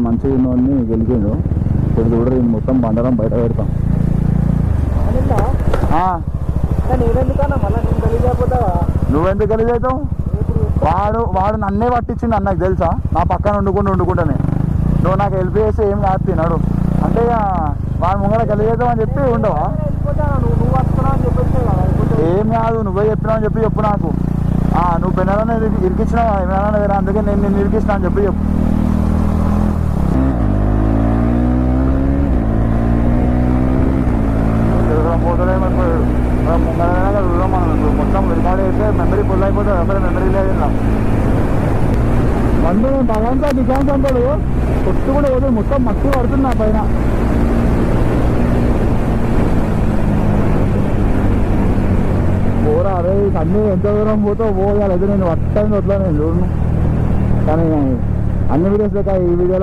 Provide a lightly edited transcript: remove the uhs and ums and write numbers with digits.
మంచిగా ఉన్నవాడిని గెలిచిండు. ఇప్పుడు చూడరు మొత్తం బండరం బయట పెడతాం. నువ్వెందుకు గలీజ్ అవుతావు? వాడు నన్నే పట్టించిండు అన్నకు తెలుసా, నా పక్కన వండుకుంటానే. నువ్వు నాకు హెల్ప్ చేస్తే ఏం కాదు తిన్నాడు అంటే ఇక వాడు ముంగడ గలీజ్ అవుతావు అని చెప్పి ఉండవా? ఏం కాదు, నువ్వే చెప్పినావు అని చెప్పు నాకు. నువ్వు పెళ్ళని ఇరికిచ్చినావా ఏమైనా వేరే, అందుకే నేను నిన్ను ఇరికిచ్చినా అని చెప్పు. పోతలేమనుకోడు ముంగడైనా చూద్దాం మనం. ఇప్పుడు మొత్తం రికార్డ్ చేస్తే మెమరీ ఫుల్ అయిపోతుంది, అసలు మెమరీ లేదు. మందు తగంతా డికాన్స్ అంటాడు, కొట్టు కూడా పోతుంది, మొత్తం మట్టి పడుతుంది నా పైన. పోరా అదే అన్నీ ఎంత దూరం పోతావు పోయాలి. అయితే నేను వస్తాను వద్దా నేను చూడను, కానీ అన్ని వీడియోస్ లేక ఈ వీడియోలో